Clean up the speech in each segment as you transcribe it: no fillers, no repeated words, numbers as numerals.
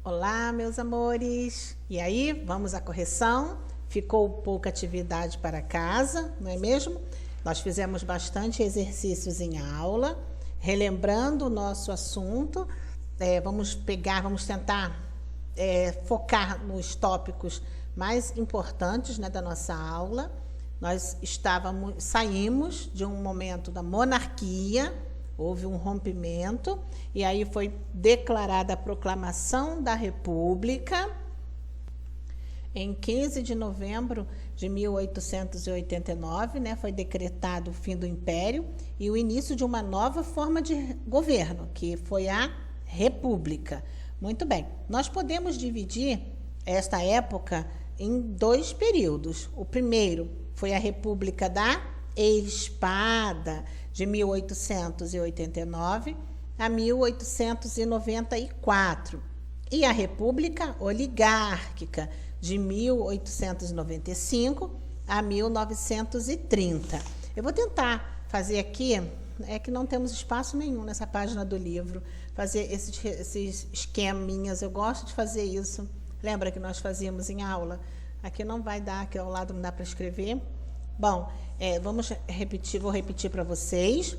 Olá, meus amores! E aí, vamos à correção? Ficou pouca atividade para casa, não é mesmo? Nós fizemos bastante exercícios em aula, relembrando o nosso assunto. Vamos tentar focar nos tópicos mais importantes, né, da nossa aula. Nós saímos de um momento da monarquia, houve um rompimento, e aí foi declarada a proclamação da República em 15 de novembro de 1889, né, foi decretado o fim do Império e o início de uma nova forma de governo, que foi a República. Muito bem, nós podemos dividir esta época em dois períodos. O primeiro foi a República da Espada, de 1889 a 1894, e a República Oligárquica, de 1895 a 1930. Eu vou tentar fazer aqui, que não temos espaço nenhum nessa página do livro, fazer esses esqueminhas, eu gosto de fazer isso. Lembra que nós fazíamos em aula? Aqui não vai dar, aqui ao lado não dá para escrever. Bom, vou repetir para vocês,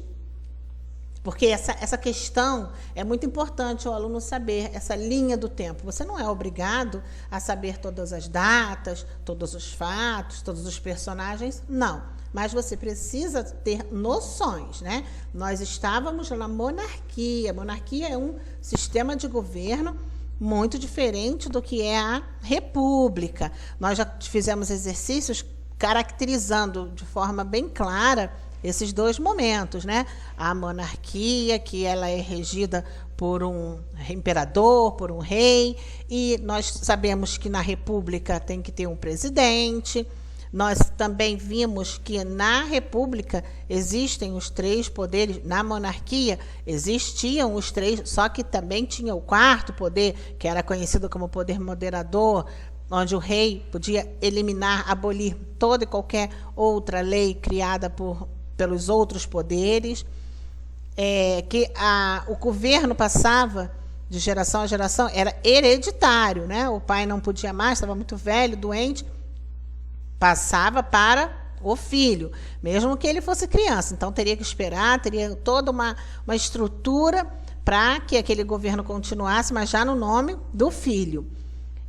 porque essa questão é muito importante o aluno saber essa linha do tempo. Você não é obrigado a saber todas as datas, todos os fatos, todos os personagens, não. Mas você precisa ter noções, né? Nós estávamos na monarquia. A monarquia é um sistema de governo muito diferente do que é a república. Nós já fizemos exercícios caracterizando de forma bem clara esses dois momentos, né? A monarquia, que ela é regida por um imperador, por um rei, e nós sabemos que na república tem que ter um presidente. Nós também vimos que na república existem os três poderes, na monarquia existiam os três, só que também tinha o quarto poder, que era conhecido como poder moderador, onde o rei podia eliminar, abolir toda e qualquer outra lei criada pelos outros poderes, o governo passava de geração a geração, era hereditário, né? O pai não podia mais, estava muito velho, doente, passava para o filho, mesmo que ele fosse criança. Então, teria que esperar, teria toda uma estrutura para que aquele governo continuasse, mas já no nome do filho.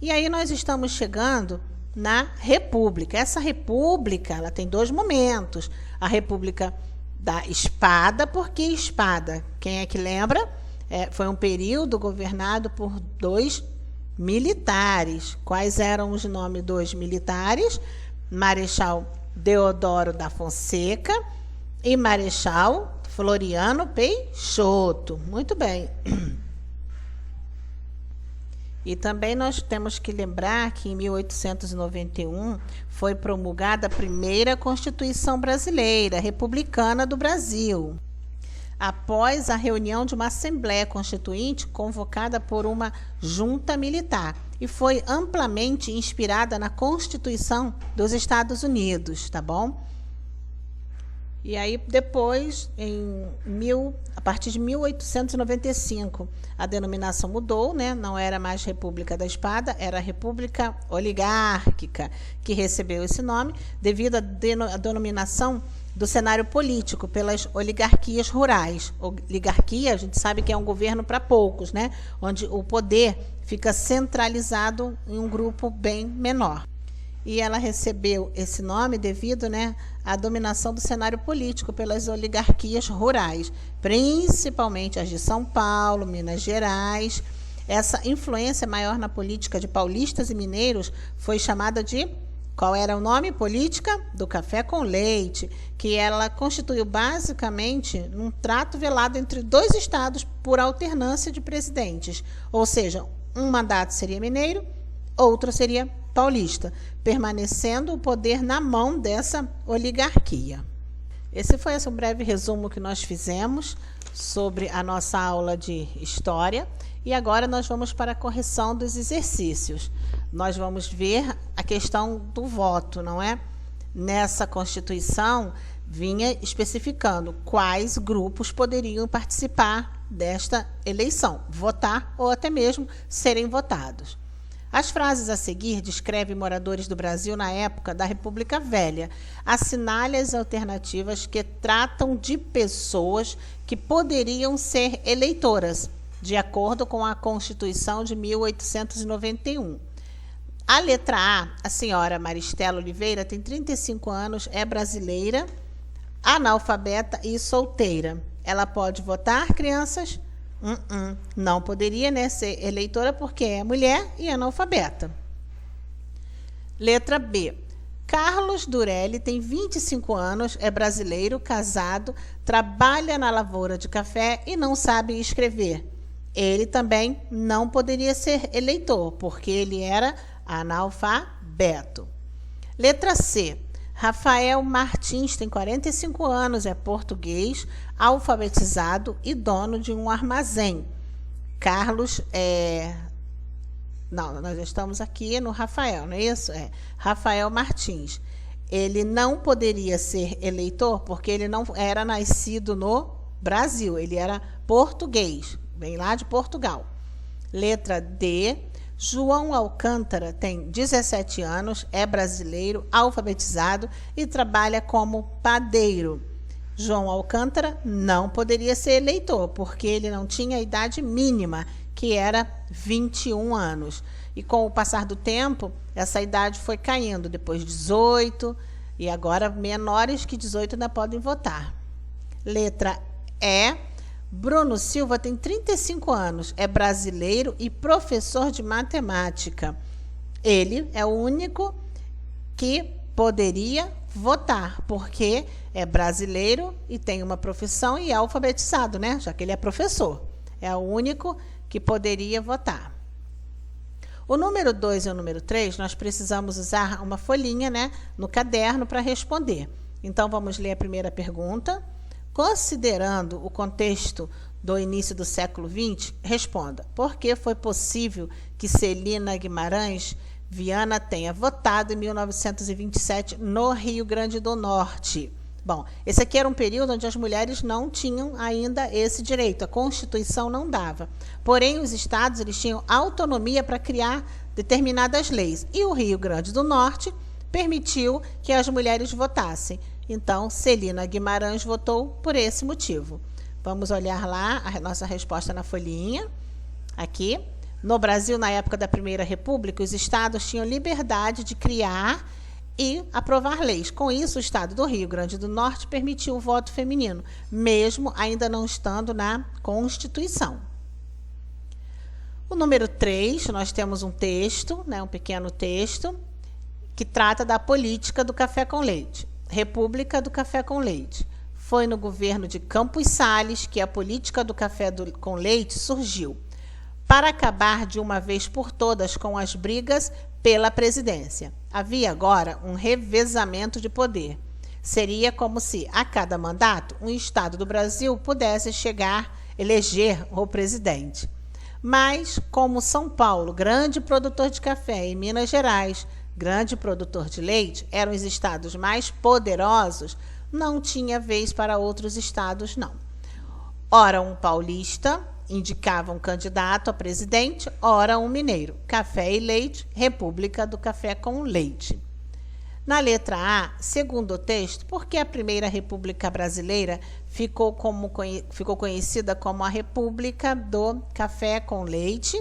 E aí nós estamos chegando na República. Essa República, ela tem dois momentos. A República da Espada, por que espada? Quem é que lembra? Foi um período governado por dois militares. Quais eram os nomes dos militares? Marechal Deodoro da Fonseca e Marechal Floriano Peixoto. Muito bem. E também nós temos que lembrar que em 1891 foi promulgada a primeira Constituição Brasileira, Republicana do Brasil, após a reunião de uma Assembleia Constituinte convocada por uma junta militar, e foi amplamente inspirada na Constituição dos Estados Unidos, tá bom? E aí depois, a partir de 1895, a denominação mudou, né? Não era mais República da Espada, era República Oligárquica, que recebeu esse nome devido à denominação do cenário político pelas oligarquias rurais. Oligarquia, a gente sabe que é um governo para poucos, né? Onde o poder fica centralizado em um grupo bem menor. E ela recebeu esse nome devido, né, à dominação do cenário político pelas oligarquias rurais, principalmente as de São Paulo, Minas Gerais. Essa influência maior na política de paulistas e mineiros foi chamada de, qual era o nome? Política do café com leite, que ela constituiu basicamente um trato velado entre dois estados por alternância de presidentes, ou seja, um mandato seria mineiro, outro seria paulista, permanecendo o poder na mão dessa oligarquia. Esse foi um breve resumo que nós fizemos sobre a nossa aula de História, e agora nós vamos para a correção dos exercícios. Nós vamos ver a questão do voto, não é? Nessa Constituição vinha especificando quais grupos poderiam participar desta eleição, votar ou até mesmo serem votados. As frases a seguir descrevem moradores do Brasil na época da República Velha. Assinale as alternativas que tratam de pessoas que poderiam ser eleitoras, de acordo com a Constituição de 1891. A letra A senhora Maristela Oliveira tem 35 anos, é brasileira, analfabeta e solteira. Ela pode votar, crianças? Não poderia, né, ser eleitora porque é mulher e analfabeta. Letra B. Carlos Durelli tem 25 anos, é brasileiro, casado, trabalha na lavoura de café e não sabe escrever. Ele também não poderia ser eleitor, porque ele era analfabeto. Letra C. Rafael Martins tem 45 anos, é português, alfabetizado e dono de um armazém. Carlos Não, nós estamos aqui no Rafael, não é isso? Rafael Martins. Ele não poderia ser eleitor porque ele não era nascido no Brasil, ele era português, vem lá de Portugal. Letra D. João Alcântara tem 17 anos, é brasileiro, alfabetizado e trabalha como padeiro. João Alcântara não poderia ser eleitor, porque ele não tinha a idade mínima, que era 21 anos. E com o passar do tempo, essa idade foi caindo, depois 18, e agora menores que 18 ainda podem votar. Letra E. Bruno Silva tem 35 anos, é brasileiro e professor de matemática. Ele é o único que poderia votar, porque é brasileiro e tem uma profissão e é alfabetizado, né? Já que ele é professor. É o único que poderia votar. O número 2 e o número 3, nós precisamos usar uma folhinha, né, no caderno para responder. Então, vamos ler a primeira pergunta. Considerando o contexto do início do século XX, responda: por que foi possível que Celina Guimarães Viana tenha votado em 1927 no Rio Grande do Norte? Bom, esse aqui era um período onde as mulheres não tinham ainda esse direito, a Constituição não dava. Porém, os estados eles tinham autonomia para criar determinadas leis. E o Rio Grande do Norte permitiu que as mulheres votassem. Então, Celina Guimarães votou por esse motivo. Vamos olhar lá a nossa resposta na folhinha. Aqui. No Brasil, na época da Primeira República, os estados tinham liberdade de criar e aprovar leis. Com isso, o estado do Rio Grande do Norte permitiu o voto feminino, mesmo ainda não estando na Constituição. O número 3, nós temos um texto, né, um pequeno texto, que trata da política do café com leite. República do Café com Leite. Foi no governo de Campos Salles que a política do café com leite surgiu, para acabar de uma vez por todas com as brigas pela presidência. Havia agora um revezamento de poder. Seria como se, a cada mandato, um estado do Brasil pudesse eleger o presidente. Mas, como São Paulo, grande produtor de café, e Minas Gerais, grande produtor de leite, eram os estados mais poderosos, não tinha vez para outros estados, não. Ora um paulista indicava um candidato a presidente, ora um mineiro. Café e leite, República do Café com Leite. Na letra A, segundo o texto, por que a Primeira República Brasileira ficou conhecida como a República do Café com Leite?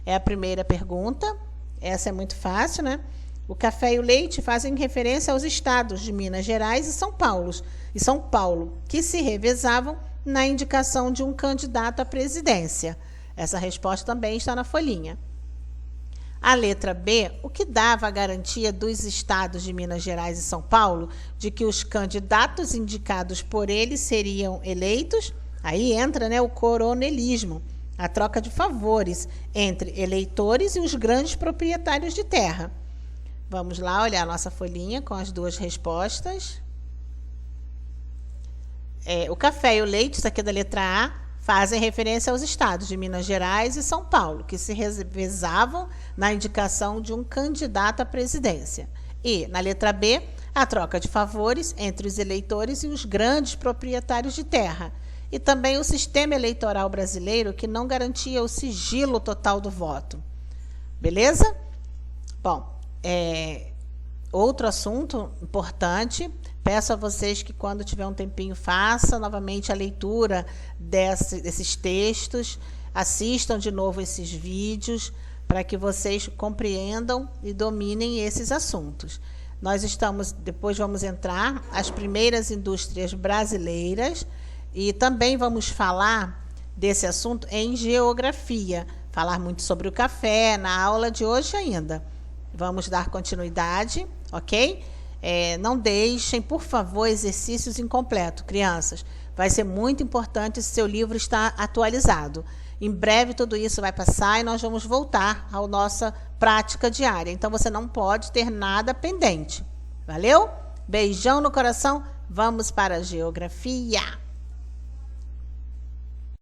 É a primeira pergunta. Essa é muito fácil, né? O café e o leite fazem referência aos estados de Minas Gerais e São Paulo, que se revezavam na indicação de um candidato à presidência. Essa resposta também está na folhinha. A letra B, o que dava a garantia dos estados de Minas Gerais e São Paulo de que os candidatos indicados por eles seriam eleitos? Aí entra, né, o coronelismo, a troca de favores entre eleitores e os grandes proprietários de terra. Vamos lá olhar a nossa folhinha com as duas respostas. O café e o leite, isso aqui é da letra A, fazem referência aos estados de Minas Gerais e São Paulo, que se revezavam na indicação de um candidato à presidência. E, na letra B, a troca de favores entre os eleitores e os grandes proprietários de terra. e também o sistema eleitoral brasileiro, que não garantia o sigilo total do voto. Beleza? Bom, outro assunto importante, peço a vocês que quando tiver um tempinho faça novamente a leitura desses textos, assistam de novo esses vídeos, para que vocês compreendam e dominem esses assuntos. Depois vamos entrar as primeiras indústrias brasileiras e também vamos falar desse assunto em geografia, falar muito sobre o café na aula de hoje ainda. Vamos dar continuidade, ok? Não deixem, por favor, exercícios incompletos, crianças. Vai ser muito importante se seu livro está atualizado. Em breve tudo isso vai passar e nós vamos voltar à nossa prática diária. Então você não pode ter nada pendente. Valeu? Beijão no coração. Vamos para a geografia.